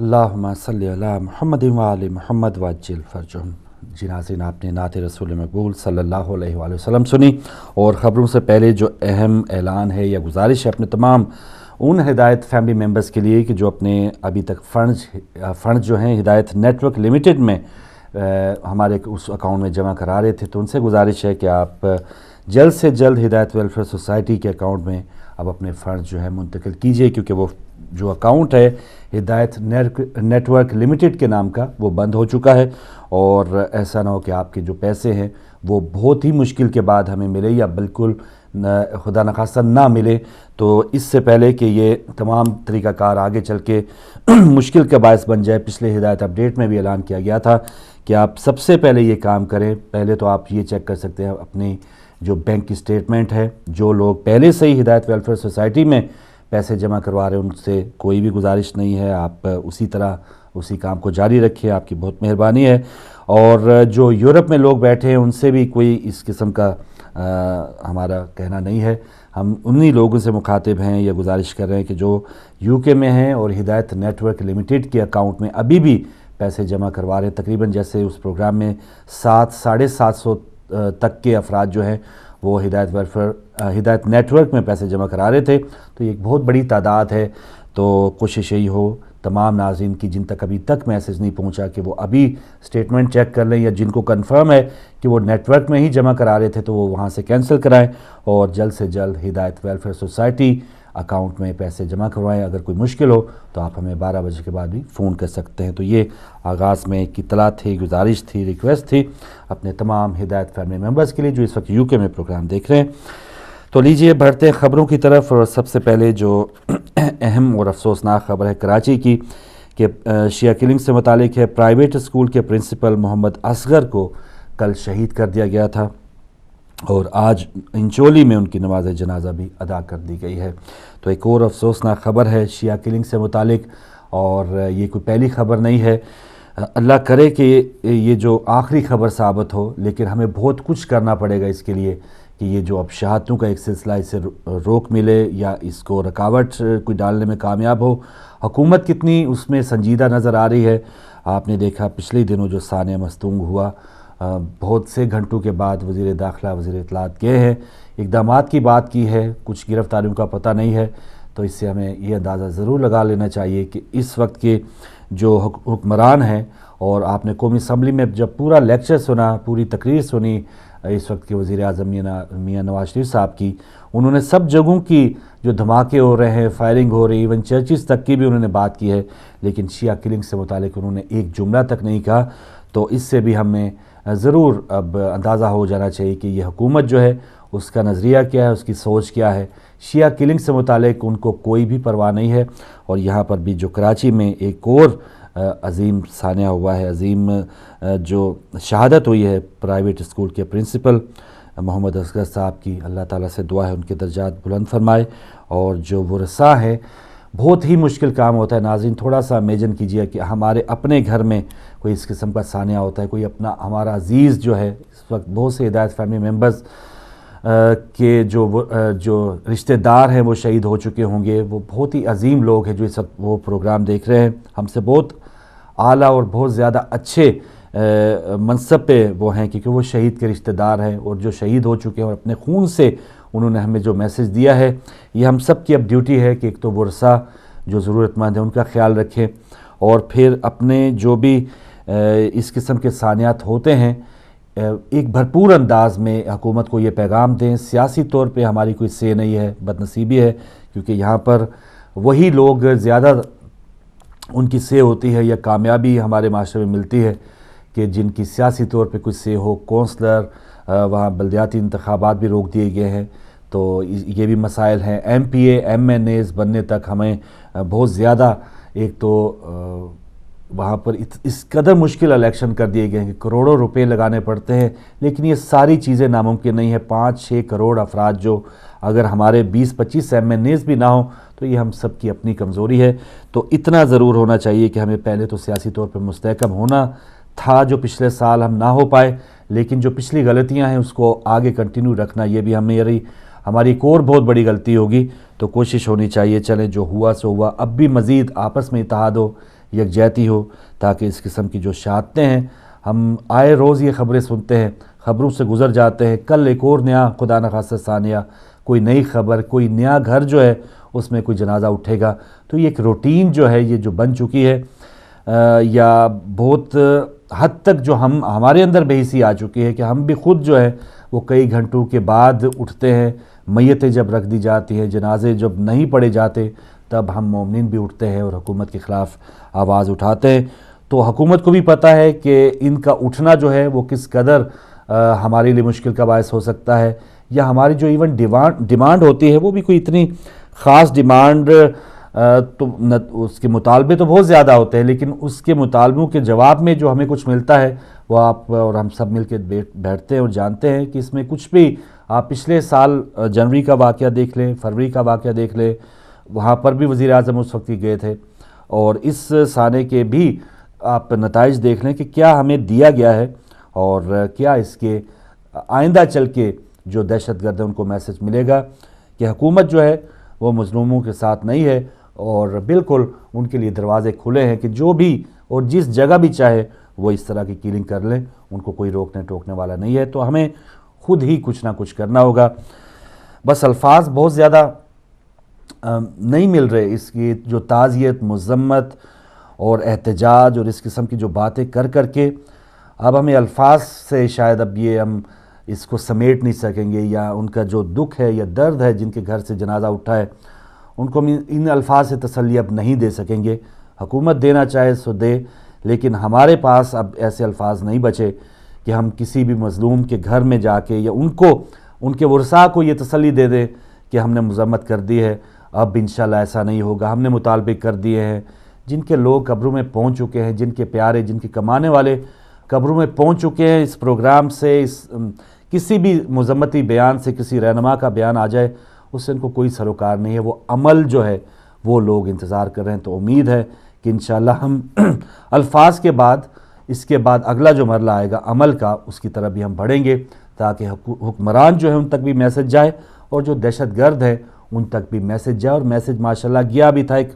اللہم صلی علی محمد و آل محمد وعجل فرجہم۔ جی ناظرین، آپ نے نعت رسول مقبول صلی اللہ علیہ وآلہ وسلم سنی، اور خبروں سے پہلے جو اہم اعلان ہے یا گزارش ہے اپنے تمام ان ہدایت فیملی ممبرز کے لیے کہ جو اپنے ابھی تک فنڈ جو ہیں ہدایت نیٹ ورک لمیٹڈ میں ہمارے اس اکاؤنٹ میں جمع کرا رہے تھے، تو ان سے گزارش ہے کہ آپ جلد سے جلد ہدایت ویلفیئر سوسائٹی کے اکاؤنٹ میں اب اپنے فنڈ جو ہے منتقل کیجئے، کیونکہ وہ جو اکاؤنٹ ہے ہدایت نیٹ ورک لمیٹڈ کے نام کا وہ بند ہو چکا ہے، اور ایسا نہ ہو کہ آپ کے جو پیسے ہیں وہ بہت ہی مشکل کے بعد ہمیں ملے یا بالکل خدا نخواستہ نہ ملے۔ تو اس سے پہلے کہ یہ تمام طریقہ کار آگے چل کے مشکل کا باعث بن جائے، پچھلے ہدایت اپڈیٹ میں بھی اعلان کیا گیا تھا کہ آپ سب سے پہلے یہ کام کریں۔ پہلے تو آپ یہ چیک کر سکتے ہیں اپنی جو بینک کی سٹیٹمنٹ ہے، جو لوگ پہلے سے ہی ہدایت ویلفیئر سوسائٹی میں پیسے جمع کروا رہے ہیں ان سے کوئی بھی گزارش نہیں ہے، آپ اسی طرح اسی کام کو جاری رکھیں، آپ کی بہت مہربانی ہے۔ اور جو یورپ میں لوگ بیٹھے ہیں ان سے بھی کوئی اس قسم کا ہمارا کہنا نہیں ہے، ہم انہی لوگوں سے مخاطب ہیں یا گزارش کر رہے ہیں کہ جو یو کے میں ہیں اور ہدایت نیٹ ورک لمیٹڈ کے اکاؤنٹ میں ابھی بھی پیسے جمع کروا رہے ہیں، تقریباً جیسے اس پروگرام میں 700-750 تک کے افراد جو ہیں وہ ہدایت نیٹ ورک میں پیسے جمع کرا رہے تھے، تو یہ ایک بہت بڑی تعداد ہے۔ تو کوشش یہی ہو تمام ناظرین کی جن تک ابھی تک میسج نہیں پہنچا کہ وہ ابھی سٹیٹمنٹ چیک کر لیں، یا جن کو کنفرم ہے کہ وہ نیٹ ورک میں ہی جمع کرا رہے تھے تو وہ وہاں سے کینسل کرائیں، اور جلد سے جلد ہدایت ویلفیئر سوسائٹی اکاؤنٹ میں پیسے جمع کروائیں۔ اگر کوئی مشکل ہو تو آپ ہمیں 12 بجے کے بعد بھی فون کر سکتے ہیں۔ تو یہ آغاز میں ایک اطلاع تھی، گزارش تھی، ریکویسٹ تھی اپنے تمام ہدایت فیملی ممبرز کے لیے جو اس وقت یو کے میں پروگرام دیکھ رہے ہیں۔ تو لیجئے بڑھتے ہیں خبروں کی طرف، اور سب سے پہلے جو اہم اور افسوسناک خبر ہے کراچی کی کہ شیعہ کلنگ سے متعلق ہے۔ پرائیویٹ اسکول کے پرنسپل محمد اصغر کو کل شہید کر دیا گیا تھا، اور آج انچولی میں ان کی نماز جنازہ بھی ادا کر دی گئی ہے۔ تو ایک اور افسوسناک خبر ہے شیعہ کلنگ سے متعلق، اور یہ کوئی پہلی خبر نہیں ہے۔ اللہ کرے کہ یہ جو آخری خبر ثابت ہو، لیکن ہمیں بہت کچھ کرنا پڑے گا اس کے لیے کہ یہ جو اب شہادتوں کا ایک سلسلہ اسے روک ملے یا اس کو رکاوٹ کوئی ڈالنے میں کامیاب ہو۔ حکومت کتنی اس میں سنجیدہ نظر آ رہی ہے، آپ نے دیکھا پچھلے دنوں جو ثانیہ مستونگ ہوا، بہت سے گھنٹوں کے بعد وزیر داخلہ وزیر اطلاعات گئے ہیں، اقدامات کی بات کی ہے، کچھ گرفتاریوں کا پتہ نہیں ہے۔ تو اس سے ہمیں یہ اندازہ ضرور لگا لینا چاہیے کہ اس وقت کے جو حکمران ہیں، اور آپ نے قومی اسمبلی میں جب پورا لیکچر سنا، پوری تقریر سنی اس وقت کے وزیر اعظم میاں نواز شریف صاحب کی، انہوں نے سب جگہوں کی جو دھماکے ہو رہے ہیں، فائرنگ ہو رہی ہے، ایون چرچز تک کی بھی انہوں نے بات کی ہے، لیکن شیعہ کلنگ سے متعلق انہوں نے ایک جملہ تک نہیں کہا۔ تو اس سے بھی ہمیں ضرور اب اندازہ ہو جانا چاہیے کہ یہ حکومت جو ہے اس کا نظریہ کیا ہے، اس کی سوچ کیا ہے۔ شیعہ کلنگ سے متعلق ان کو کوئی بھی پرواہ نہیں ہے، اور یہاں پر بھی جو کراچی میں ایک اور عظیم سانحہ ہوا ہے، عظیم جو شہادت ہوئی ہے پرائیویٹ اسکول کے پرنسپل محمد اصغر صاحب کی، اللہ تعالیٰ سے دعا ہے ان کے درجات بلند فرمائے۔ اور جو ورثاء ہیں، بہت ہی مشکل کام ہوتا ہے ناظرین، تھوڑا سا امیجن کیجئے کہ ہمارے اپنے گھر میں کوئی اس قسم کا سانحہ ہوتا ہے، کوئی اپنا ہمارا عزیز جو ہے، اس وقت بہت سے ہدایت فیملی ممبرز کے جو رشتہ دار ہیں وہ شہید ہو چکے ہوں گے، وہ بہت ہی عظیم لوگ ہیں جو اس وقت وہ پروگرام دیکھ رہے ہیں، ہم سے بہت اعلیٰ اور بہت زیادہ اچھے منصب پہ وہ ہیں، کیونکہ وہ شہید کے رشتہ دار ہیں، اور جو شہید ہو چکے ہیں اور اپنے خون سے انہوں نے ہمیں جو میسج دیا ہے، یہ ہم سب کی اب ڈیوٹی ہے کہ ایک تو ورثاء جو ضرورت مند ہیں ان کا خیال رکھیں، اور پھر اپنے جو بھی اس قسم کے سانحات ہوتے ہیں ایک بھرپور انداز میں حکومت کو یہ پیغام دیں۔ سیاسی طور پہ ہماری کوئی سے نہیں ہے، بدنصیبی ہے، کیونکہ یہاں پر وہی لوگ زیادہ ان کی سے ہوتی ہے یا کامیابی ہمارے معاشرے میں ملتی ہے کہ جن کی سیاسی طور پہ کچھ سے ہو۔ کونسلر، وہاں بلدیاتی انتخابات بھی روک دیے گئے ہیں، تو یہ بھی مسائل ہیں۔ M P A M N As بننے تک ہمیں بہت زیادہ، ایک تو وہاں پر اس قدر مشکل الیکشن کر دیے گئے ہیں کہ کروڑوں روپے لگانے پڑتے ہیں، لیکن یہ ساری چیزیں ناممکن نہیں ہیں۔ 5-6 کروڑ افراد جو اگر ہمارے 20-25 ایم این ایز بھی نہ ہوں تو یہ ہم سب کی اپنی کمزوری ہے۔ تو اتنا ضرور ہونا چاہیے کہ ہمیں پہلے تو سیاسی طور پہ مستحکم ہونا تھا، جو پچھلے سال ہم نہ ہو پائے، لیکن جو پچھلی غلطیاں ہیں اس کو آگے کنٹینیو رکھنا، یہ بھی ہماری ایک اور بہت بڑی غلطی ہوگی۔ تو کوشش ہونی چاہیے، چلیں جو ہوا سو ہوا، اب بھی مزید آپس میں اتحاد ہو، یکجہتی ہو، تاکہ اس قسم کی جو شہادتیں ہیں، ہم آئے روز یہ خبریں سنتے ہیں، خبروں سے گزر جاتے ہیں، کل ایک اور نیا خدا نخواستہ ثانیہ کوئی نئی خبر، کوئی نیا گھر جو ہے اس میں کوئی جنازہ اٹھے گا، تو یہ ایک روٹین جو ہے یہ جو بن چکی ہے، یا بہت حد تک جو ہمارے اندر بےحسی آ چکی ہے کہ ہم بھی خود جو ہے وہ کئی گھنٹوں کے بعد اٹھتے ہیں، میتیں جب رکھ دی جاتی ہیں، جنازے جب نہیں پڑھے جاتے تب ہم مومنین بھی اٹھتے ہیں اور حکومت کے خلاف آواز اٹھاتے ہیں۔ تو حکومت کو بھی پتہ ہے کہ ان کا اٹھنا جو ہے وہ کس قدر ہمارے لیے مشکل کا باعث ہو سکتا ہے، یا ہماری جو ایون ڈیمانڈ ہوتی ہے وہ بھی کوئی اتنی خاص ڈیمانڈ تو اس کے مطالبے تو بہت زیادہ ہوتے ہیں، لیکن اس کے مطالبوں کے جواب میں جو ہمیں کچھ ملتا ہے وہ آپ اور ہم سب مل کے بیٹھتے ہیں اور جانتے ہیں کہ اس میں کچھ بھی، آپ پچھلے سال جنوری کا واقعہ دیکھ لیں، فروری کا واقعہ دیکھ لیں، وہاں پر بھی وزیر اعظم اس وقت ہی گئے تھے، اور اس سانے کے بھی آپ نتائج دیکھ لیں کہ کیا ہمیں دیا گیا ہے اور کیا اس کے آئندہ چل کے جو دہشت گرد ہیں ان کو میسج ملے گا کہ حکومت جو ہے وہ مظلوموں کے ساتھ نہیں ہے، اور بالکل ان کے لیے دروازے کھلے ہیں کہ جو بھی اور جس جگہ بھی چاہے وہ اس طرح کی کیلنگ کر لیں، ان کو کوئی روکنے ٹوکنے والا نہیں ہے۔ تو ہمیں خود ہی کچھ نہ کچھ کرنا ہوگا، بس الفاظ بہت زیادہ نہیں مل رہے، اس کی جو تعزیت، مذمت اور احتجاج اور اس قسم کی جو باتیں کر کے اب ہمیں الفاظ سے شاید اب یہ ہم اس کو سمیٹ نہیں سکیں گے، یا ان کا جو دکھ ہے یا درد ہے جن کے گھر سے جنازہ اٹھا ہے ان کو ہم ان الفاظ سے تسلی اب نہیں دے سکیں گے۔ حکومت دینا چاہے سو دے، لیکن ہمارے پاس اب ایسے الفاظ نہیں بچے کہ ہم کسی بھی مظلوم کے گھر میں جا کے یا ان کے ورثاء کو یہ تسلی دے دیں کہ ہم نے مذمت کر دی ہے، اب انشاءاللہ ایسا نہیں ہوگا، ہم نے مطالبے کر دیے ہیں۔ جن کے لوگ قبروں میں پہنچ چکے ہیں، جن کے پیارے، جن کے کمانے والے قبروں میں پہنچ چکے ہیں، اس پروگرام سے، کسی بھی مذمتی بیان سے، کسی رہنما کا بیان آ جائے اس سے ان کو کوئی سروکار نہیں ہے، وہ عمل جو ہے وہ لوگ انتظار کر رہے ہیں۔ تو امید ہے کہ انشاءاللہ ہم الفاظ کے بعد اس کے بعد اگلا جو مرحلہ آئے گا عمل کا، اس کی طرف بھی ہم بڑھیں گے، تاکہ حکمران جو ہے ان تک بھی میسج جائے، اور جو دہشت گرد ہے ان تک بھی میسج جائے۔ اور میسج ماشاءاللہ گیا بھی تھا، ایک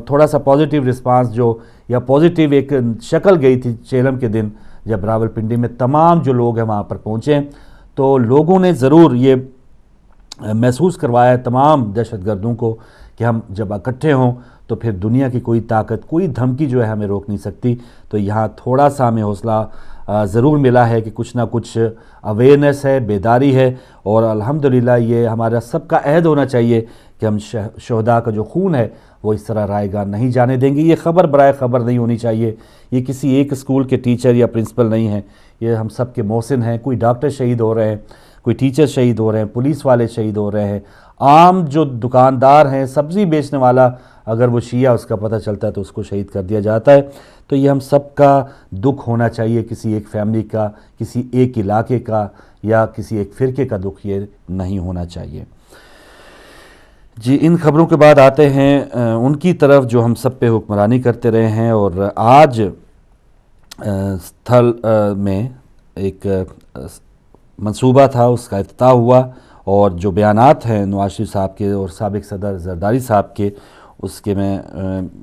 تھوڑا سا پازیٹیو رسپانس جو، یا پازیٹیو ایک شکل گئی تھی چیلم کے دن جب راولپنڈی میں تمام جو لوگ ہیں وہاں پر پہنچے، تو لوگوں نے ضرور یہ محسوس کروایا ہے تمام دہشت گردوں کو کہ ہم جب اکٹھے ہوں تو پھر دنیا کی کوئی طاقت، کوئی دھمکی جو ہے ہمیں روک نہیں سکتی۔ تو یہاں تھوڑا سا ہمیں حوصلہ ضرور ملا ہے کہ کچھ نہ کچھ اویئرنیس ہے، بیداری ہے، اور الحمدللہ یہ ہمارا سب کا عہد ہونا چاہیے کہ ہم شہداء کا جو خون ہے وہ اس طرح رائے گاہ نہیں جانے دیں گے۔ یہ خبر برائے خبر نہیں ہونی چاہیے، یہ کسی ایک اسکول کے ٹیچر یا پرنسپل نہیں ہیں، یہ ہم سب کے محسن ہیں۔ کوئی ڈاکٹر شہید ہو رہے ہیں، کوئی ٹیچر شہید ہو رہے ہیں، پولیس والے شہید ہو رہے ہیں، عام جو دکاندار ہیں، سبزی بیچنے والا اگر وہ شیعہ اس کا پتہ چلتا ہے تو اس کو شہید کر دیا جاتا ہے۔ تو یہ ہم سب کا دکھ ہونا چاہیے، کسی ایک فیملی کا، کسی ایک علاقے کا یا کسی ایک فرقے کا دکھ یہ نہیں ہونا چاہیے۔ جی، ان خبروں کے بعد آتے ہیں ان کی طرف جو ہم سب پہ حکمرانی کرتے رہے ہیں، اور آج تھل میں ایک منصوبہ تھا، اس کا افتتاح ہوا، اور جو بیانات ہیں نواز شریف صاحب کے اور سابق صدر زرداری صاحب کے، اس کے میں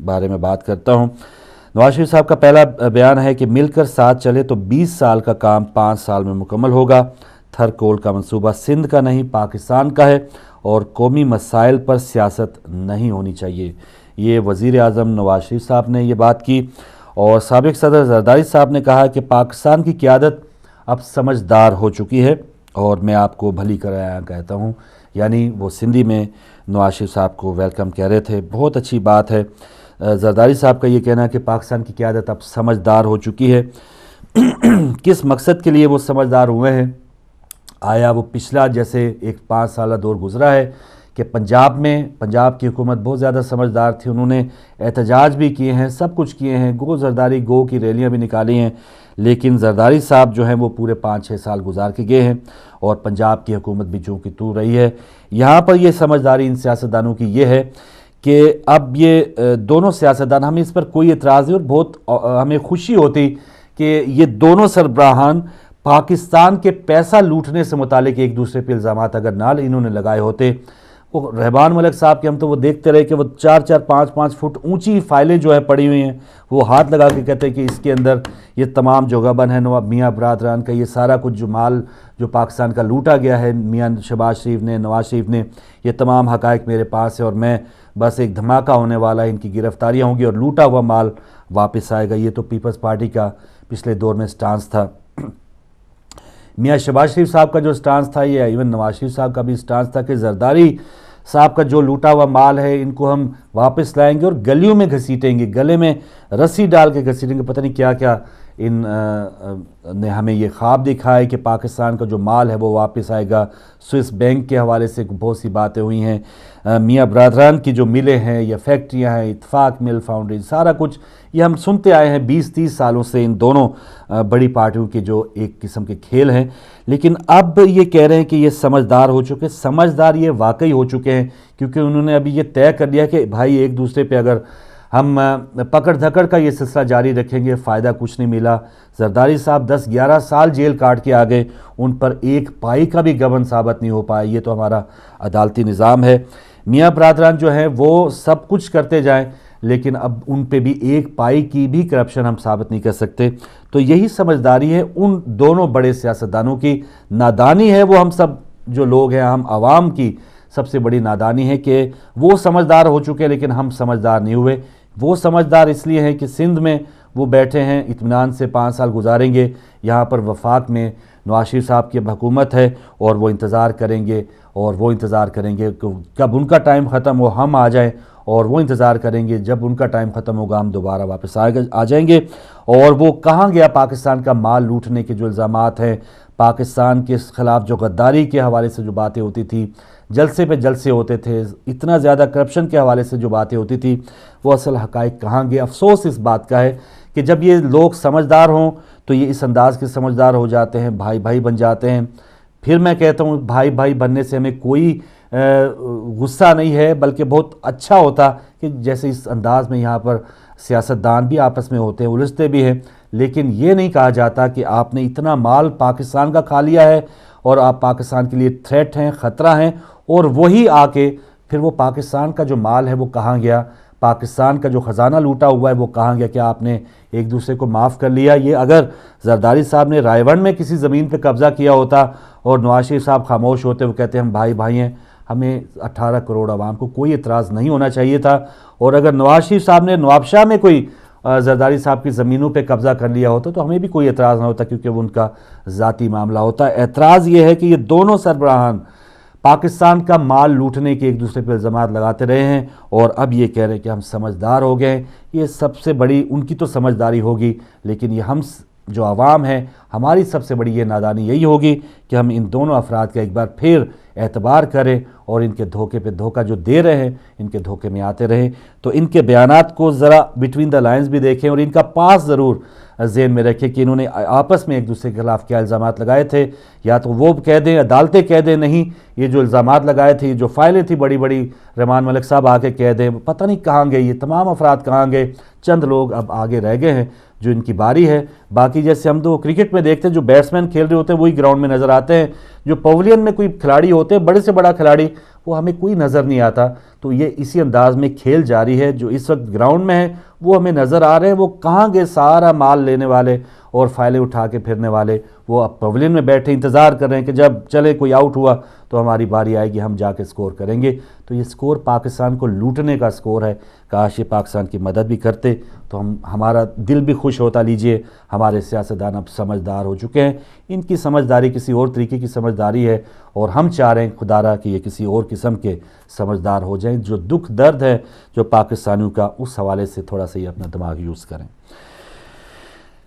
بارے میں بات کرتا ہوں۔ نواز شریف صاحب کا پہلا بیان ہے کہ مل کر ساتھ چلے تو 20 سال کا کام 5 سال میں مکمل ہوگا۔ تھر کول کا منصوبہ سندھ کا نہیں پاکستان کا ہے، اور قومی مسائل پر سیاست نہیں ہونی چاہیے۔ یہ وزیر اعظم نواز شریف صاحب نے یہ بات کی، اور سابق صدر زرداری صاحب نے کہا کہ پاکستان کی قیادت اب سمجھدار ہو چکی ہے، اور میں آپ کو بھلی کرایا کہتا ہوں، یعنی وہ سندھی میں نواز شریف صاحب کو ویلکم کہہ رہے تھے۔ بہت اچھی بات ہے زرداری صاحب کا یہ کہنا کہ پاکستان کی قیادت اب سمجھدار ہو چکی ہے۔ کس مقصد کے لیے وہ سمجھدار ہوئے ہیں؟ آیا وہ پچھلا جیسے ایک 5 سالہ دور گزرا ہے کہ پنجاب کی حکومت بہت زیادہ سمجھدار تھی، انہوں نے احتجاج بھی کیے ہیں، سب کچھ کیے ہیں، گو زرداری گو کی ریلیاں بھی نکالی ہیں، لیکن زرداری صاحب جو ہیں وہ پورے 5-6 سال گزار کے گئے ہیں، اور پنجاب کی حکومت بھی چونکہ تو رہی ہے۔ یہاں پر یہ سمجھداری ان سیاستدانوں کی یہ ہے کہ اب یہ دونوں سیاستدان، ہمیں اس پر کوئی اعتراض نہیں، اور بہت ہمیں خوشی ہوتی کہ یہ دونوں سربراہان پاکستان کے پیسہ لوٹنے سے متعلق ایک دوسرے پہ الزامات اگر نہ انہوں نے لگائے ہوتے، وہ رحمان ملک صاحب کے ہم تو وہ دیکھتے رہے کہ وہ 4-4 5-5 فٹ اونچی فائلیں جو ہے پڑی ہوئی ہیں، وہ ہاتھ لگا کے کہتے ہیں کہ اس کے اندر یہ تمام جو غبن ہے نواب میاں برادران کا، یہ سارا کچھ جو مال جو پاکستان کا لوٹا گیا ہے میاں شہباز شریف نے، نواز شریف نے، یہ تمام حقائق میرے پاس ہے اور میں بس ایک دھماکہ ہونے والا ہے، ان کی گرفتاریاں ہوں گی اور لوٹا ہوا مال واپس آئے گا۔ یہ تو پیپلز پارٹی کا پچھلے دور میں سٹانس تھا۔ میاں شہباز شریف صاحب کا جو سٹانس تھا، یہ ایون نواز شریف صاحب کا بھی سٹانس تھا کہ زرداری صاحب کا جو لوٹا ہوا مال ہے ان کو ہم واپس لائیں گے اور گلیوں میں گھسیٹیں گے، گلے میں رسی ڈال کے گھسیٹیں گے۔ پتہ نہیں کیا کیا ان نے ہمیں یہ خواب دکھا ہے کہ پاکستان کا جو مال ہے وہ واپس آئے گا۔ سوئس بینک کے حوالے سے بہت سی باتیں ہوئی ہیں، میاں برادران کی جو ملیں ہیں یا فیکٹریاں ہیں، اتفاق مل، فاؤنڈری، سارا کچھ یہ ہم سنتے آئے ہیں 20-30 سالوں سے ان دونوں بڑی پارٹیوں کے جو ایک قسم کے کھیل ہیں۔ لیکن اب یہ کہہ رہے ہیں کہ یہ سمجھدار ہو چکے، سمجھدار یہ واقعی ہو چکے ہیں، کیونکہ انہوں نے ابھی یہ طے کر لیا کہ بھائی ایک دوسرے پہ اگر ہم پکڑ دھکڑ کا یہ سلسلہ جاری رکھیں گے فائدہ کچھ نہیں ملا۔ زرداری صاحب 10-11 سال جیل کاٹ کے آگئے، ان پر ایک پائی کا بھی گبن ثابت نہیں ہو پایا۔ یہ تو ہمارا عدالتی نظام ہے۔ میاں برادران جو ہیں وہ سب کچھ کرتے جائیں لیکن اب ان پہ بھی ایک پائی کی بھی کرپشن ہم ثابت نہیں کر سکتے۔ تو یہی سمجھداری ہے ان دونوں بڑے سیاستدانوں کی۔ نادانی ہے وہ ہم سب جو لوگ ہیں، ہم عوام کی سب سے بڑی نادانی ہے کہ وہ سمجھدار ہو چکے لیکن ہم سمجھدار نہیں ہوئے۔ وہ سمجھدار اس لیے ہیں کہ سندھ میں وہ بیٹھے ہیں، اطمینان سے 5 سال گزاریں گے، یہاں پر وفاق میں نواز شریف صاحب کی حکومت ہے اور وہ انتظار کریں گے کہ کب ان کا ٹائم ختم ہو ہم آ جائیں، اور وہ انتظار کریں گے جب ان کا ٹائم ختم ہوگا ہم دوبارہ واپس آ جائیں گے۔ اور وہ کہاں گیا پاکستان کا مال لوٹنے کے جو الزامات ہیں، پاکستان کے خلاف جو غداری کے حوالے سے جو باتیں ہوتی تھی، جلسے پہ جلسے ہوتے تھے، اتنا زیادہ کرپشن کے حوالے سے جو باتیں ہوتی تھی، وہ اصل حقائق کہاں گئے؟ افسوس اس بات کا ہے کہ جب یہ لوگ سمجھدار ہوں تو یہ اس انداز کے سمجھدار ہو جاتے ہیں، بھائی بھائی بن جاتے ہیں۔ پھر میں کہتا ہوں بھائی بھائی بننے سے ہمیں کوئی غصہ نہیں ہے، بلکہ بہت اچھا ہوتا کہ جیسے اس انداز میں یہاں پر سیاستدان بھی آپس میں ہوتے ہیں، الجھتے بھی ہیں، لیکن یہ نہیں کہا جاتا کہ آپ نے اتنا مال پاکستان کا کھا لیا ہے اور آپ پاکستان کے لیے تھریٹ ہیں، خطرہ ہیں، اور وہی آ کے پھر وہ پاکستان کا جو مال ہے وہ کہاں گیا، پاکستان کا جو خزانہ لوٹا ہوا ہے وہ کہاں گیا؟ کیا آپ نے ایک دوسرے کو معاف کر لیا؟ یہ اگر زرداری صاحب نے رائے ون میں کسی زمین پہ قبضہ کیا ہوتا اور نواز شریف صاحب خاموش ہوتے، وہ کہتے ہیں ہم بھائی بھائی ہیں، ہمیں 18 کروڑ عوام کو کوئی اعتراض نہیں ہونا چاہیے تھا۔ اور اگر نواز شریف صاحب نے نوابشاہ میں کوئی زرداری صاحب کی زمینوں پہ قبضہ کر لیا ہوتا تو ہمیں بھی کوئی اعتراض نہ ہوتا، کیونکہ وہ ان کا ذاتی معاملہ ہوتا ہے۔ اعتراض یہ ہے کہ یہ دونوں سربراہان پاکستان کا مال لوٹنے کے ایک دوسرے پہ الزامات لگاتے رہے ہیں اور اب یہ کہہ رہے ہیں کہ ہم سمجھدار ہو گئے۔ یہ سب سے بڑی ان کی تو سمجھداری ہوگی، لیکن یہ ہم جو عوام ہیں ہماری سب سے بڑی یہ نادانی یہی ہوگی کہ ہم ان دونوں افراد کا ایک بار پھر اعتبار کریں اور ان کے دھوکے پہ دھوکہ جو دے رہے ہیں ان کے دھوکے میں آتے رہیں۔ تو ان کے بیانات کو ذرا بٹوین دا لائنز بھی دیکھیں اور ان کا پاس ضرور ذہن میں رکھیں کہ انہوں نے آپس میں ایک دوسرے کے خلاف کیا الزامات لگائے تھے، یا تو وہ کہہ دیں، عدالتیں کہہ دیں نہیں یہ جو الزامات لگائے تھے، یہ جو فائلیں تھی بڑی بڑی، رحمان ملک صاحب آ کے کہہ دیں، پتہ نہیں کہاں گئے یہ تمام افراد، کہاں گئے؟ چند لوگ اب آگے رہ گئے ہیں جو ان کی باری ہے، باقی جیسے ہم تو کرکٹ میں دیکھتے ہیں جو بیٹسمین کھیل رہے ہوتے ہیں وہی گراؤنڈ میں نظر آتے ہیں، جو پویلین میں کوئی کھلاڑی ہوتے ہیں بڑے سے بڑا کھلاڑی وہ ہمیں کوئی نظر نہیں آتا۔ تو یہ اسی انداز میں کھیل جاری ہے، جو اس وقت گراؤنڈ میں ہے وہ ہمیں نظر آ رہے ہیں، وہ کہاں گئے سارا مال لینے والے اور فائلیں اٹھا کے پھرنے والے؟ وہ اب پویلین میں بیٹھے انتظار کر رہے ہیں کہ جب چلے کوئی آؤٹ ہوا تو ہماری باری آئے گی، ہم جا کے سکور کریں گے۔ تو یہ سکور پاکستان کو لوٹنے کا سکور ہے، کاش یہ پاکستان کی مدد بھی کرتے تو ہمارا دل بھی خوش ہوتا۔ لیجئے ہمارے سیاستدان اب سمجھدار ہو چکے ہیں، ان کی سمجھداری کسی اور طریقے کی سمجھداری ہے اور ہم چاہ رہے ہیں خدا را کہ یہ کسی اور قسم کے سمجھدار ہو جائیں، جو دکھ درد ہے جو پاکستانیوں کا اس حوالے سے تھوڑا سا یہ اپنا دماغ یوز کریں۔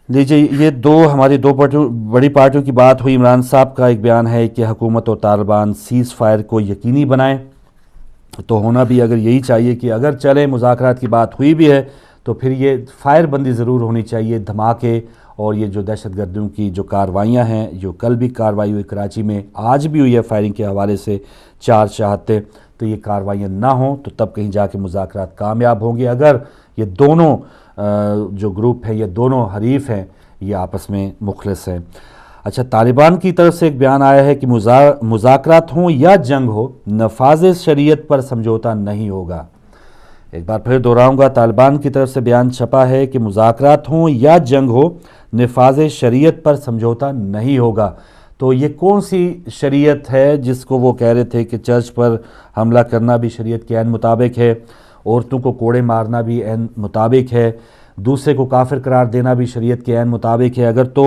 لیجیے یہ ہماری دو بڑی پارٹیوں کی بات ہوئی۔ عمران صاحب کا ایک بیان ہے کہ حکومت اور طالبان سیز فائر کو یقینی بنائیں، تو ہونا بھی اگر یہی چاہیے کہ اگر چلیں مذاکرات کی بات ہوئی بھی ہے تو پھر یہ فائر بندی ضرور ہونی چاہیے، دھماکے اور یہ جو دہشت گردوں کی جو کارروائیاں ہیں، جو کل بھی کارروائی ہوئی کراچی میں، آج بھی ہوئی ہے فائرنگ کے حوالے سے 4 شہادتیں، تو یہ کارروائیاں نہ ہوں تو تب کہیں جا کے مذاکرات کامیاب ہوں گے۔ اگر یہ دونوں جو گروپ ہیں، یہ دونوں حریف ہیں، یہ آپس میں مخلص ہیں۔ اچھا، طالبان کی طرف سے ایک بیان آیا ہے کہ مذاکرات ہوں یا جنگ ہو، نفاذ شریعت پر سمجھوتا نہیں ہوگا۔ ایک بار پھر دہراؤں گا، طالبان کی طرف سے بیان چھپا ہے کہ مذاکرات ہوں یا جنگ ہو، نفاذ شریعت پر سمجھوتا نہیں ہوگا۔ تو یہ کون سی شریعت ہے جس کو وہ کہہ رہے تھے کہ چرچ پر حملہ کرنا بھی شریعت کے عین مطابق ہے، عورتوں کو کوڑے مارنا بھی عین مطابق ہے، دوسرے کو کافر قرار دینا بھی شریعت کے عین مطابق ہے؟ اگر تو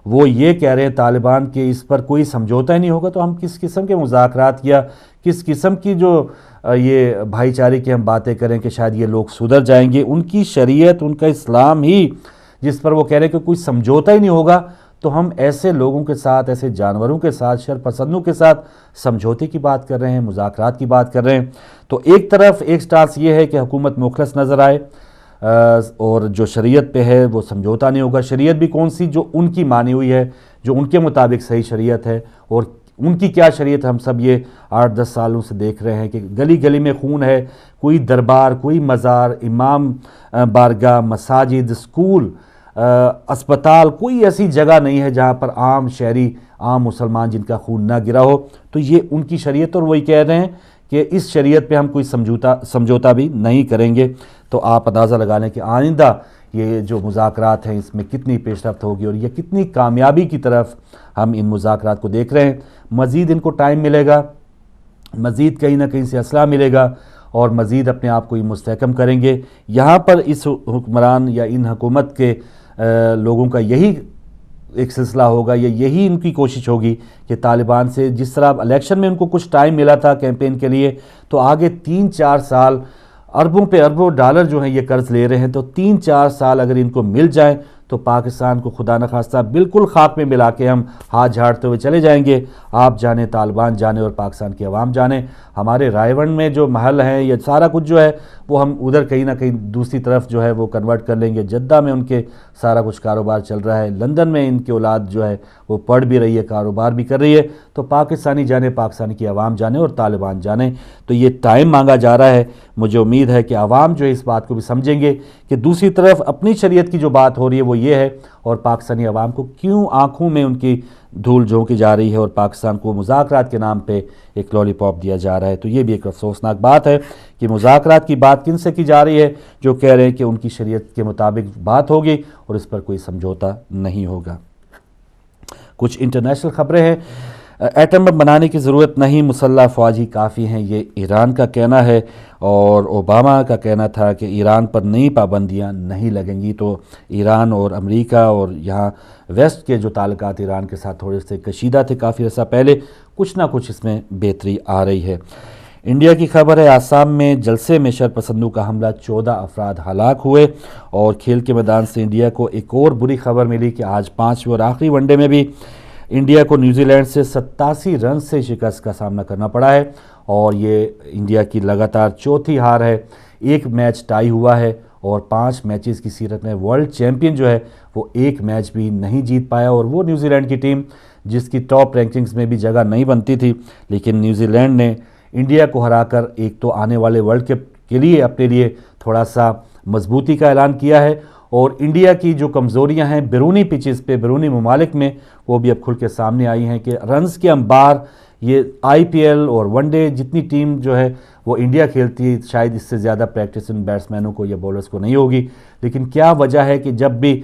وہ یہ کہہ رہے ہیں طالبان کہ اس پر کوئی سمجھوتا ہی نہیں ہوگا، تو ہم کس قسم کے مذاکرات یا کس قسم کی جو یہ بھائی چارے کی ہم باتیں کریں کہ شاید یہ لوگ سدھر جائیں گے؟ ان کی شریعت، ان کا اسلام ہی جس پر وہ کہہ رہے ہیں کہ کوئی سمجھوتا ہی نہیں ہوگا، تو ہم ایسے لوگوں کے ساتھ، ایسے جانوروں کے ساتھ، شر پسندوں کے ساتھ سمجھوتے کی بات کر رہے ہیں، مذاکرات کی بات کر رہے ہیں۔ تو ایک طرف ایک سٹانس یہ ہے کہ حکومت مخلص نظر آئے اور جو شریعت پہ ہے وہ سمجھوتا نہیں ہوگا۔ شریعت بھی کون سی؟ جو ان کی مانی ہوئی ہے، جو ان کے مطابق صحیح شریعت ہے۔ اور ان کی کیا شریعت؟ ہم سب یہ 8-10 سالوں سے دیکھ رہے ہیں کہ گلی گلی میں خون ہے، کوئی دربار، کوئی مزار، امام بارگاہ، مساجد، اسکول، اسپتال، کوئی ایسی جگہ نہیں ہے جہاں پر عام شہری، عام مسلمان جن کا خون نہ گرا ہو۔ تو یہ ان کی شریعت، اور وہی کہہ رہے ہیں کہ اس شریعت پہ ہم کوئی سمجھوتا بھی نہیں کریں گے۔ تو آپ اندازہ لگا لیں کہ آئندہ یہ جو مذاکرات ہیں اس میں کتنی پیش رفت ہوگی اور یہ کتنی کامیابی کی طرف ہم ان مذاکرات کو دیکھ رہے ہیں۔ مزید ان کو ٹائم ملے گا، مزید کہیں نہ کہیں سے اسلحہ ملے گا، اور مزید اپنے آپ کو یہ مستحکم کریں گے۔ یہاں پر اس حکمران یا ان حکومت کے لوگوں کا یہی ایک سلسلہ ہوگا، یا یہی ان کی کوشش ہوگی کہ طالبان سے جس طرح الیکشن میں ان کو کچھ ٹائم ملا تھا کیمپین کے لیے، تو آگے 3-4 سال اربوں پہ اربوں ڈالر جو ہیں یہ قرض لے رہے ہیں، تو 3-4 سال اگر ان کو مل جائیں تو پاکستان کو خدا نخواستہ بالکل خاک میں ملا کے ہم ہاتھ جھاڑتے ہوئے چلے جائیں گے۔ آپ جانیں، طالبان جانے، اور پاکستان کی عوام جانے۔ ہمارے رائے ونڈ میں جو محل ہیں، یہ سارا کچھ جو ہے وہ ہم ادھر کہیں نہ کہیں دوسری طرف جو ہے وہ کنورٹ کر لیں گے۔ جدہ میں ان کے سارا کچھ کاروبار چل رہا ہے، لندن میں ان کی اولاد جو ہے وہ پڑھ بھی رہی ہے، کاروبار بھی کر رہی ہے۔ تو پاکستانی جانے، پاکستانی کی عوام جانے، اور طالبان جانے۔ تو یہ ٹائم مانگا جا رہا ہے۔ مجھے امید ہے کہ عوام جو ہے اس بات کو بھی سمجھیں گے کہ دوسری طرف اپنی شریعت کی جو بات ہو رہی ہے وہ یہ ہے، اور پاکستانی عوام کو کیوں آنکھوں میں ان کی دھول جھونکی جا رہی ہے، اور پاکستان کو مذاکرات کے نام پہ ایک لالی پاپ دیا جا رہا ہے۔ تو یہ بھی ایک افسوسناک بات ہے کہ مذاکرات کی بات کن سے کی جا رہی ہے؟ جو کہہ رہے ہیں کہ ان کی شریعت کے مطابق بات ہوگی اور اس پر کوئی سمجھوتا نہیں ہوگا۔ کچھ انٹرنیشنل خبریں ہیں۔ ایٹم بم بنانے کی ضرورت نہیں، مسلح افواج ہی کافی ہیں، یہ ایران کا کہنا ہے، اور اوباما کا کہنا تھا کہ ایران پر نئی پابندیاں نہیں لگیں گی۔ تو ایران اور امریکہ اور یہاں ویسٹ کے جو تعلقات ایران کے ساتھ تھوڑے سے کشیدہ تھے کافی عرصہ پہلے، کچھ نہ کچھ اس میں بہتری آ رہی ہے۔ انڈیا کی خبر ہے، آسام میں جلسے میں شرپسندوں کا حملہ، 14 افراد ہلاک ہوئے۔ اور کھیل کے میدان سے انڈیا کو ایک اور بری خبر ملی کہ آج 5ویں اور آخری ون ڈے میں بھی انڈیا کو نیوزی لینڈ سے 87 رن سے شکست کا سامنا کرنا پڑا ہے، اور یہ انڈیا کی لگاتار چوتھی ہار ہے۔ ایک میچ ٹائی ہوا ہے، اور 5 میچز کی سیرت میں ورلڈ چیمپئن جو ہے وہ ایک میچ بھی نہیں جیت پایا، اور وہ نیوزی لینڈ کی ٹیم جس کی ٹاپ رینکنگز میں بھی جگہ نہیں بنتی تھی، لیکن نیوزی لینڈ نے انڈیا کو ہرا کر ایک تو آنے والے ورلڈ کپ کے لیے اپنے لیے تھوڑا سا مضبوطی کا اعلان کیا ہے، اور انڈیا کی جو کمزوریاں ہیں بیرونی پچز پہ، بیرونی ممالک میں، وہ بھی اب کھل کے سامنے آئی ہیں کہ رنز کے انبار، یہ آئی پی ایل اور ون ڈے جتنی ٹیم جو ہے وہ انڈیا کھیلتی ہے، شاید اس سے زیادہ پریکٹس ان بیٹسمینوں کو یا بولرز کو نہیں ہوگی۔ لیکن کیا وجہ ہے کہ جب بھی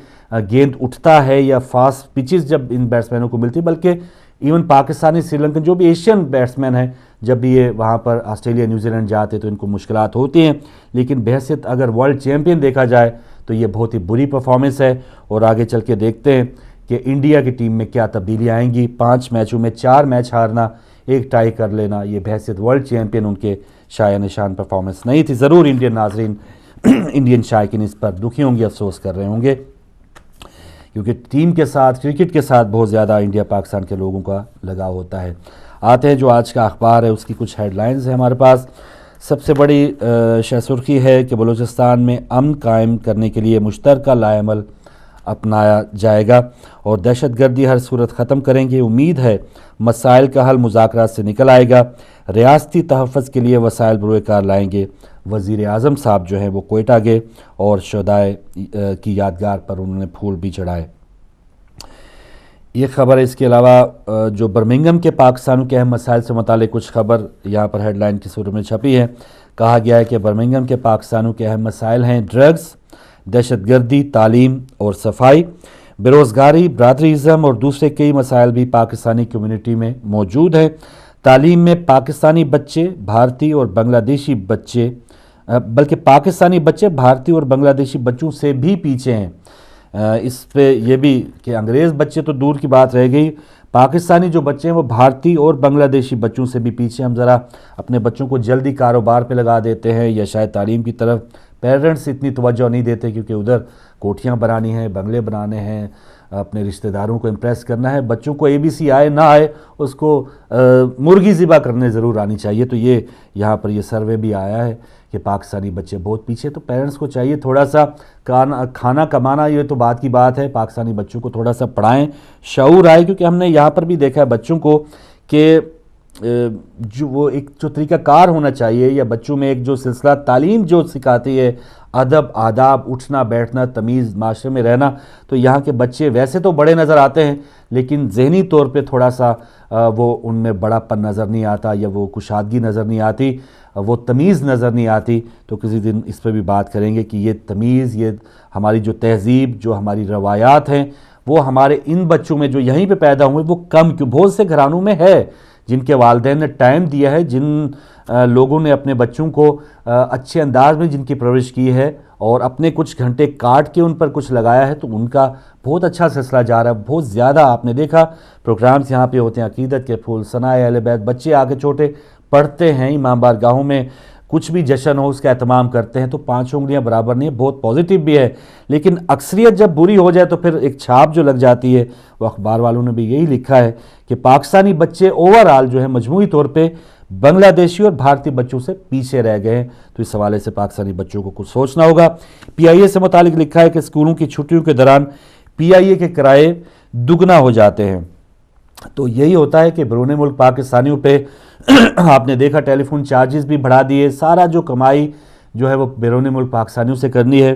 گیند اٹھتا ہے یا فاسٹ پچز جب ان بیٹسمینوں کو ملتی، بلکہ ایون پاکستانی، سری لنکن جو بھی ایشین بیٹسمین ہیں، جب بھی یہ وہاں پر آسٹریلیا، نیوزی لینڈ جاتے تو ان کو مشکلات ہوتی ہیں۔ لیکن بحیثیت اگر ورلڈ چیمپئن دیکھا جائے تو یہ بہت ہی بری پرفارمنس ہے، اور آگے چل کے دیکھتے ہیں کہ انڈیا کی ٹیم میں کیا تبدیلی آئیں گی۔ 5 میچوں میں 4 میچ ہارنا، ایک ٹائی کر لینا، یہ بحیثیت ورلڈ چیمپئن ان کے شایع نشان پرفارمنس نہیں تھی۔ ضرور انڈین ناظرین، انڈین شائقین اس پر دکھی ہوں گے، افسوس کر رہے ہوں گے، کیونکہ ٹیم کے ساتھ، کرکٹ کے ساتھ بہت زیادہ انڈیا پاکستان کے لوگوں کا لگاؤ ہوتا ہے۔ آتے ہیں جو آج کا اخبار ہے، اس کی کچھ ہیڈ لائنز ہیں ہمارے پاس۔ سب سے بڑی شہ سرخی ہے کہ بلوچستان میں امن قائم کرنے کے لیے مشترکہ لائحہ عمل اپنایا جائے گا، اور دہشت گردی ہر صورت ختم کریں گے۔ امید ہے مسائل کا حل مذاکرات سے نکل آئے گا۔ ریاستی تحفظ کے لیے وسائل بروئے کار لائیں گے۔ وزیر اعظم صاحب جو ہیں وہ کوئٹہ گئے، اور شہدائے کی یادگار پر انہوں نے پھول بھی چڑھائے۔ یہ خبر ہے۔ اس کے علاوہ جو برمنگھم کے پاکستانیوں کے اہم مسائل سے متعلق کچھ خبر یہاں پر ہیڈ لائن کی صورت میں چھپی ہے۔ کہا گیا ہے کہ برمنگھم کے پاکستانیوں کے اہم مسائل ہیں ڈرگز، دہشت گردی، تعلیم اور صفائی، بے روزگاری، برادریزم اور دوسرے کئی مسائل بھی پاکستانی کمیونٹی میں موجود ہیں۔ تعلیم میں پاکستانی بچے بھارتی اور بنگلہ دیشی بچے بلکہ پاکستانی بچے بھارتی اور بنگلہ دیشی بچوں سے بھی پیچھے ہیں۔ اس پہ یہ بھی کہ انگریز بچے تو دور کی بات رہ گئی، پاکستانی جو بچے ہیں وہ بھارتی اور بنگلہ دیشی بچوں سے بھی پیچھے۔ ہم ذرا اپنے بچوں کو جلدی کاروبار پہ لگا دیتے ہیں یا شاید تعلیم کی طرف پیرنٹس اتنی توجہ نہیں دیتے، کیونکہ ادھر کوٹھیاں بنانی ہیں، بنگلے بنانے ہیں، اپنے رشتہ داروں کو امپریس کرنا ہے۔ بچوں کو ABC آئے نہ آئے، اس کو مرغی ذبح کرنے ضرور آنی چاہیے۔ تو یہ یہاں پر یہ سروے بھی آیا ہے کہ پاکستانی بچے بہت پیچھے، تو پیرنٹس کو چاہیے تھوڑا سا کھانا کمانا، یہ تو بات کی بات ہے، پاکستانی بچوں کو تھوڑا سا پڑھائیں، شعور آئے، کیونکہ ہم نے یہاں پر بھی دیکھا ہے بچوں کو کہ جو وہ ایک جو طریقہ کار ہونا چاہیے، یا بچوں میں ایک جو سلسلہ تعلیم جو سکھاتی ہے، ادب، آداب، اٹھنا بیٹھنا، تمیز، معاشرے میں رہنا، تو یہاں کے بچے ویسے تو بڑے نظر آتے ہیں لیکن ذہنی طور پہ تھوڑا سا وہ ان میں بڑا پن نظر نہیں آتا، یا وہ کشادگی نظر نہیں آتی، وہ تمیز نظر نہیں آتی۔ تو کسی دن اس پہ بھی بات کریں گے کہ یہ تمیز، یہ ہماری جو تہذیب، جو ہماری روایات ہیں، وہ ہمارے ان بچوں میں جو یہیں پہ پیدا ہوئے وہ کم کیوں؟ بہت سے گھرانوں میں ہے جن کے والدین نے ٹائم دیا ہے، جن لوگوں نے اپنے بچوں کو اچھے انداز میں جن کی پرورش کی ہے اور اپنے کچھ گھنٹے کاٹ کے ان پر کچھ لگایا ہے، تو ان کا بہت اچھا سلسلہ جا رہا ہے۔ بہت زیادہ آپ نے دیکھا پروگرامز یہاں پہ ہوتے ہیں، عقیدت کے پھول، ثنائے اہل بیت، بچے آ کے چھوٹے پڑھتے ہیں، امام بارگاہوں میں کچھ بھی جشن ہو اس کا اہتمام کرتے ہیں، تو 5 انگلیاں برابر نہیں ہے، بہت پازیٹیو بھی ہے، لیکن اکثریت جب بری ہو جائے تو پھر ایک چھاپ جو لگ جاتی ہے، وہ اخبار والوں نے بھی یہی لکھا ہے کہ پاکستانی بچے اوورآل جو ہے مجموعی طور پہ بنگلہ دیشی اور بھارتی بچوں سے پیچھے رہ گئے ہیں۔ تو اس حوالے سے پاکستانی بچوں کو کچھ سوچنا ہوگا۔ PIA سے متعلق لکھا ہے کہ اسکولوں کی چھٹیوں کے دوران PIA کے کرائے دگنا ہو جاتے ہیں۔ تو یہی ہوتا ہے کہ بیرون ملک پاکستانیوں پہ آپ نے دیکھا ٹیلی فون چارجز بھی بڑھا دیے، سارا جو کمائی جو ہے وہ بیرون ملک پاکستانیوں سے کرنی ہے۔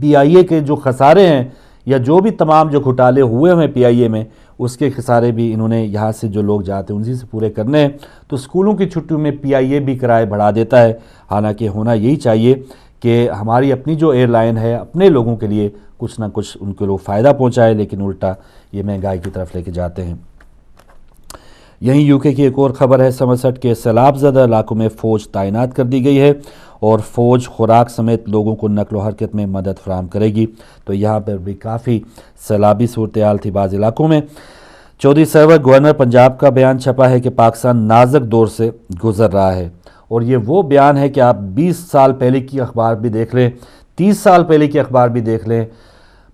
PIA کے جو خسارے ہیں یا جو بھی تمام جو گھوٹالے ہوئے ہیں PIA میں، اس کے خسارے بھی انہوں نے یہاں سے جو لوگ جاتے ہیں انہی سے پورے کرنے ہیں۔ تو اسکولوں کی چھٹیوں میں PIA بھی کرائے بڑھا دیتا ہے، حالانکہ ہونا یہی چاہیے کہ ہماری اپنی جو ایئر لائن ہے اپنے لوگوں کے لیے کچھ نہ کچھ ان کے لوگ فائدہ پہنچائے، لیکن الٹا یہ مہنگائی کی طرف لے کے جاتے ہیں۔ یہیں UK کی ایک اور خبر ہے، سمرسٹ کے سیلاب زدہ علاقوں میں فوج تعینات کر دی گئی ہے اور فوج خوراک سمیت لوگوں کو نقل و حرکت میں مدد فراہم کرے گی۔ تو یہاں پر بھی کافی سیلابی صورتحال تھی بعض علاقوں میں۔ چودھری سرور گورنر پنجاب کا بیان چھپا ہے کہ پاکستان نازک دور سے گزر رہا ہے، اور یہ وہ بیان ہے کہ آپ 20 سال پہلے کی اخبار بھی دیکھ لیں، 30 سال پہلے کی اخبار بھی دیکھ لیں،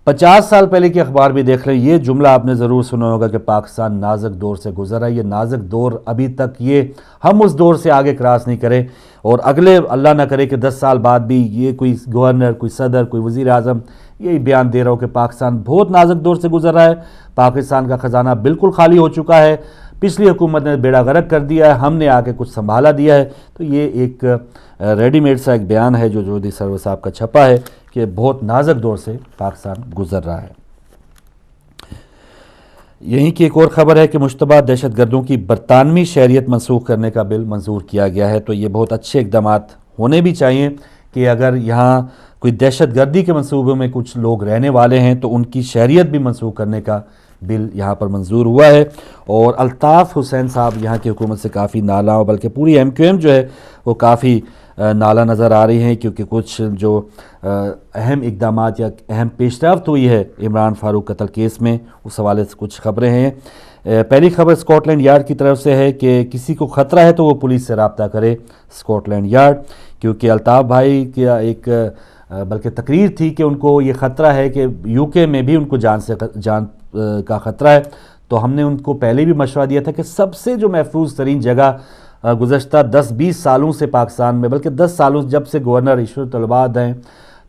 50 سال پہلے کی اخبار بھی دیکھ لیں، یہ جملہ آپ نے ضرور سنا ہوگا کہ پاکستان نازک دور سے گزر رہا ہے۔ یہ نازک دور ابھی تک ہم اس دور سے آگے کراس نہیں کریں، اور اگلے اللہ نہ کرے کہ 10 سال بعد بھی یہ کوئی گورنر، کوئی صدر، کوئی وزیر اعظم یہی بیان دے رہا ہو کہ پاکستان بہت نازک دور سے گزر رہا ہے، پاکستان کا خزانہ بالکل خالی ہو چکا ہے، پچھلی حکومت نے بیڑا غرق کر دیا ہے، ہم نے آ کے کچھ سنبھالا دیا ہے۔ تو یہ ایک ریڈی میڈ سا ایک بیان ہے جو چودھری سرور صاحب کا چھپا ہے کہ بہت نازک دور سے پاکستان گزر رہا ہے۔ یہیں کی ایک اور خبر ہے کہ مشتبہ دہشت گردوں کی برطانوی شہریت منسوخ کرنے کا بل منظور کیا گیا ہے۔ تو یہ بہت اچھے اقدامات ہونے بھی چاہیے کہ اگر یہاں کوئی دہشت گردی کے منصوبوں میں کچھ لوگ رہنے والے ہیں تو ان کی شہریت بھی منسوخ کرنے کا بل یہاں پر منظور ہوا ہے۔ اور الطاف حسین صاحب یہاں کی حکومت سے کافی نالاں، بلکہ پوری MQM جو ہے وہ کافی نالا نظر آ رہی ہیں، کیونکہ کچھ جو اہم اقدامات یا اہم پیش رفت ہوئی ہے عمران فاروق قتل کیس میں، اس حوالے سے کچھ خبریں ہیں۔ پہلی خبر اسکاٹ لینڈ یارڈ کی طرف سے ہے کہ کسی کو خطرہ ہے تو وہ پولیس سے رابطہ کرے، اسکاٹ لینڈ یارڈ، کیونکہ الطاف بھائی کا ایک بلکہ تقریر تھی کہ ان کو یہ خطرہ ہے کہ UK میں بھی ان کو جان کا خطرہ ہے۔ تو ہم نے ان کو پہلے بھی مشورہ دیا تھا کہ سب سے جو محفوظ ترین جگہ گزشتہ 10-20 سالوں سے پاکستان میں، بلکہ 10 سالوں جب سے گورنر ایشور طلبات ہیں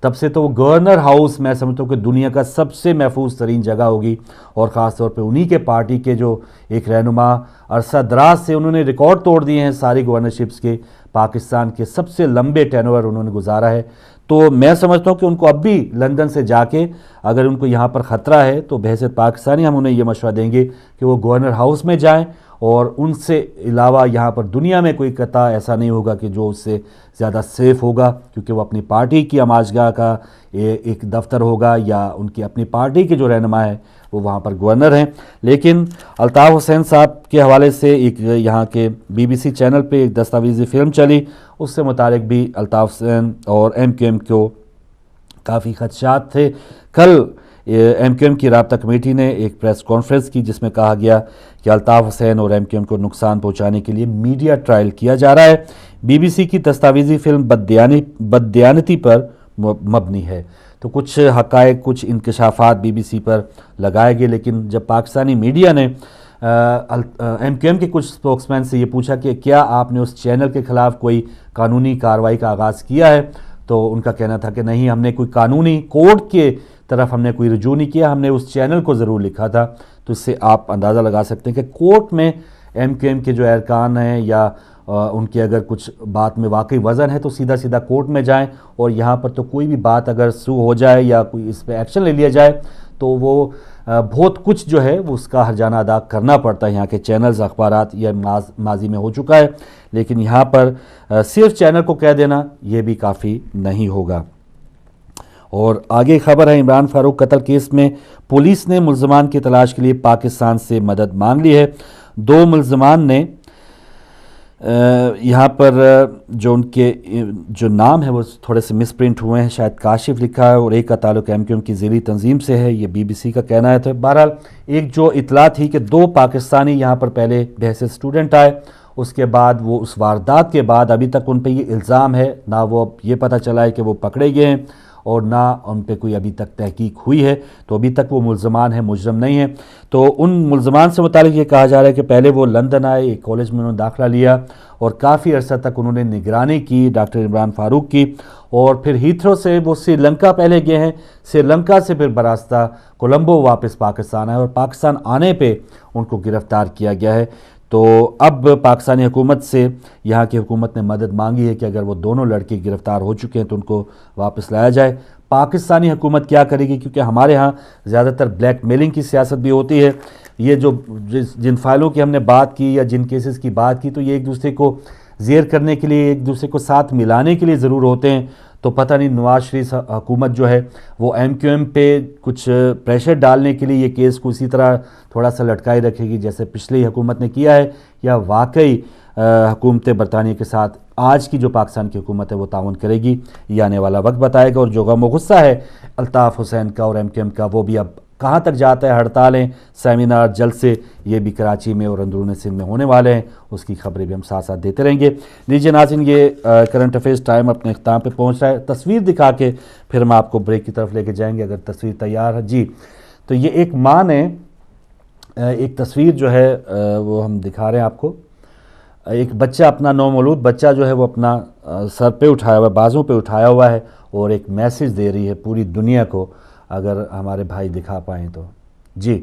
تب سے، تو وہ گورنر ہاؤس میں سمجھتا ہوں کہ دنیا کا سب سے محفوظ ترین جگہ ہوگی، اور خاص طور پہ انہی کے پارٹی کے جو ایک رہنما عرصہ دراز سے انہوں نے ریکارڈ توڑ دیے ہیں ساری گورنرشپس کے، پاکستان کے سب سے لمبے ٹینور انہوں نے گزارا ہے۔ تو میں سمجھتا ہوں کہ ان کو اب بھی لندن سے جا کے اگر ان کو یہاں پر خطرہ ہے تو بحیثیت پاکستانی ہم انہیں یہ مشورہ دیں گے کہ وہ گورنر ہاؤس میں جائیں، اور ان سے علاوہ یہاں پر دنیا میں کوئی قطع ایسا نہیں ہوگا کہ جو اس سے زیادہ سیف ہوگا، کیونکہ وہ اپنی پارٹی کی آماجگاہ کا ایک دفتر ہوگا، یا ان کی اپنی پارٹی کے جو رہنما ہے وہ وہاں پر گورنر ہیں۔ لیکن الطاف حسین صاحب کے حوالے سے ایک یہاں کے BBC چینل پہ ایک دستاویزی فلم چلی، اس سے متعلق بھی الطاف حسین اور MQM کو کافی خدشات تھے۔ کل MQM کی رابطہ کمیٹی نے ایک پریس کانفرنس کی جس میں کہا گیا کہ الطاف حسین اور MQM کو نقصان پہنچانے کے لیے میڈیا ٹرائل کیا جا رہا ہے۔ BBC کی دستاویزی فلم بددیانتی پر مبنی ہے، تو کچھ حقائق، کچھ انکشافات BBC پر لگائے گئے، لیکن جب پاکستانی میڈیا نے MQM کے کچھ اسپوکس مین سے یہ پوچھا کہ کیا آپ نے اس چینل کے خلاف کوئی قانونی کارروائی کا آغاز کیا ہے، تو ان کا کہنا تھا کہ نہیں، ہم نے کوئی قانونی کورٹ کے طرف ہم نے کوئی رجوع نہیں کیا، ہم نے اس چینل کو ضرور لکھا تھا۔ تو اس سے آپ اندازہ لگا سکتے ہیں کہ کورٹ میں MQM کے جو ارکان ہیں یا ان کی اگر کچھ بات میں واقعی وزن ہے تو سیدھا سیدھا کورٹ میں جائیں، اور یہاں پر تو کوئی بھی بات اگر سو ہو جائے یا کوئی اس پہ ایکشن لے لیا جائے تو وہ بہت کچھ جو ہے وہ اس کا ہرجانہ ادا کرنا پڑتا ہے۔ یہاں کے چینلز، اخبارات، یہ ماضی میں ہو چکا ہے، لیکن یہاں پر صرف چینل کو کہہ دینا یہ بھی کافی نہیں ہوگا۔ اور آگے خبر ہے، عمران فاروق قتل کیس میں پولیس نے ملزمان کی تلاش کے لیے پاکستان سے مدد مانگ لی ہے۔ 2 ملزمان نے یہاں پر جو ان کے جو نام ہے وہ تھوڑے سے مس پرنٹ ہوئے ہیں، شاید کاشف لکھا ہے، اور ایک کا تعلق MQM کی ذیلی تنظیم سے ہے، یہ BBC کا کہنا ہے۔ تو بہرحال ایک جو اطلاع تھی کہ 2 پاکستانی یہاں پر پہلے بحیثیت اسٹوڈنٹ آئے، اس کے بعد وہ اس واردات کے بعد ابھی تک ان پہ یہ الزام ہے، نہ وہ یہ پتہ چلا ہے کہ وہ پکڑے گئے ہیں اور نہ ان پہ کوئی ابھی تک تحقیق ہوئی ہے، تو ابھی تک وہ ملزمان ہیں، مجرم نہیں ہیں۔ تو ان ملزمان سے متعلق یہ کہا جا رہا ہے کہ پہلے وہ لندن آئے، ایک کالج میں انہوں نے داخلہ لیا اور کافی عرصہ تک انہوں نے نگرانی کی ڈاکٹر عمران فاروق کی، اور پھر ہیتھرو سے وہ سری لنکا پہلے گئے ہیں، سری لنکا سے پھر براستہ کولمبو واپس پاکستان آئے، اور پاکستان آنے پہ ان کو گرفتار کیا گیا ہے۔ تو اب پاکستانی حکومت سے یہاں کی حکومت نے مدد مانگی ہے کہ اگر وہ دونوں لڑکے گرفتار ہو چکے ہیں تو ان کو واپس لایا جائے۔ پاکستانی حکومت کیا کرے گی، کیونکہ ہمارے ہاں زیادہ تر بلیک میلنگ کی سیاست بھی ہوتی ہے۔ یہ جو جن فائلوں کی ہم نے بات کی یا جن کیسز کی بات کی، تو یہ ایک دوسرے کو زیر کرنے کے لیے، ایک دوسرے کو ساتھ ملانے کے لیے ضرور ہوتے ہیں۔ تو پتہ نہیں نواز شریف حکومت جو ہے وہ MQM پہ کچھ پریشر ڈالنے کے لیے یہ کیس کو اسی طرح تھوڑا سا لٹکائی رکھے گی جیسے پچھلی حکومت نے کیا ہے، یا واقعی حکومت برطانیہ کے ساتھ آج کی جو پاکستان کی حکومت ہے وہ تعاون کرے گی، یہ آنے والا وقت بتائے گا۔ اور جو غم و غصہ ہے الطاف حسین کا اور MQM کا، وہ بھی اب کہاں تک جاتا ہے، ہڑتالیں، سیمینار، جلسے، یہ بھی کراچی میں اور اندرون سندھ میں ہونے والے ہیں، اس کی خبریں بھی ہم ساتھ ساتھ دیتے رہیں گے۔ لیجیے ناظرین، یہ کرنٹ افیئرز ٹائم اپنے اختتام پہ پہنچ رہا ہے۔ تصویر دکھا کے پھر ہم آپ کو بریک کی طرف لے کے جائیں گے، اگر تصویر تیار ہے جی۔ تو یہ ایک ماں نے ایک تصویر جو ہے وہ ہم دکھا رہے ہیں آپ کو، ایک بچہ، اپنا نومولود بچہ جو ہے وہ اپنا سر پہ اٹھایا ہوا ہے، بازوں پہ اٹھایا ہوا ہے، اور ایک میسیج دے رہی ہے پوری دنیا کو، اگر ہمارے بھائی دکھا پائیں تو جی۔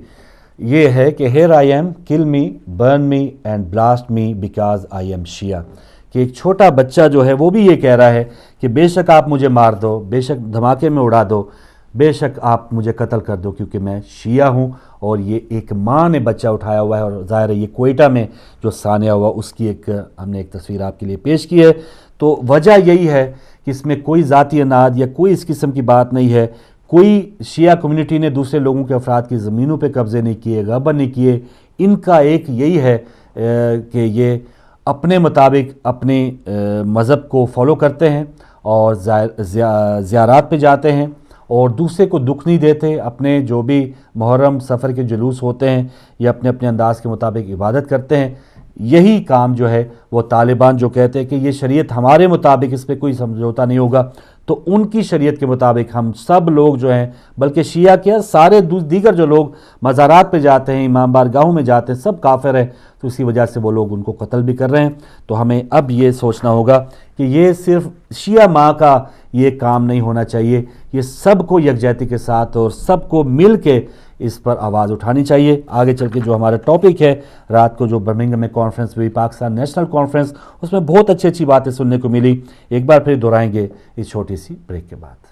یہ ہے کہ hair I am, kill me, burn me and blast me because I am Shia, کہ ایک چھوٹا بچہ جو ہے وہ بھی یہ کہہ رہا ہے کہ بے شک آپ مجھے مار دو، بے شک دھماکے میں اڑا دو، بے شک آپ مجھے قتل کر دو کیونکہ میں شیعہ ہوں۔ اور یہ ایک ماں نے بچہ اٹھایا ہوا ہے، اور ظاہر ہے یہ کوئٹہ میں جو سانحہ ہوا اس کی ہم نے ایک تصویر آپ کے لیے پیش کی ہے۔ تو وجہ یہی ہے کہ اس میں کوئی ذاتی اناد یا کوئی اس قسم کی بات نہیں ہے، کوئی شیعہ کمیونٹی نے دوسرے لوگوں کے افراد کی زمینوں پہ قبضے نہیں کیے، غبن نہیں کیے۔ ان کا ایک یہی ہے کہ یہ اپنے مطابق اپنے مذہب کو فالو کرتے ہیں اور زیارات پہ جاتے ہیں اور دوسرے کو دکھ نہیں دیتے، اپنے جو بھی محرم سفر کے جلوس ہوتے ہیں یا اپنے اپنے انداز کے مطابق عبادت کرتے ہیں۔ یہی کام جو ہے وہ طالبان جو کہتے ہیں کہ یہ شریعت ہمارے مطابق اس پہ کوئی سمجھوتا نہیں ہوگا، تو ان کی شریعت کے مطابق ہم سب لوگ جو ہیں، بلکہ شیعہ کیا سارے دیگر جو لوگ مزارات پہ جاتے ہیں، امام بارگاہوں میں جاتے ہیں، سب کافر ہیں، تو اسی وجہ سے وہ لوگ ان کو قتل بھی کر رہے ہیں۔ تو ہمیں اب یہ سوچنا ہوگا کہ یہ صرف شیعہ ماں کا یہ کام نہیں ہونا چاہیے، یہ سب کو یکجہتی کے ساتھ اور سب کو مل کے اس پر آواز اٹھانی چاہیے۔ آگے چل کے جو ہمارا ٹاپک ہے، رات کو جو برمنگھم میں کانفرنس ہوئی، پاکستان نیشنل کانفرنس، اس میں بہت اچھی باتیں سننے کو ملی، ایک بار پھر دہرائیں گے اس چھوٹی سی سی بریک کے بعد۔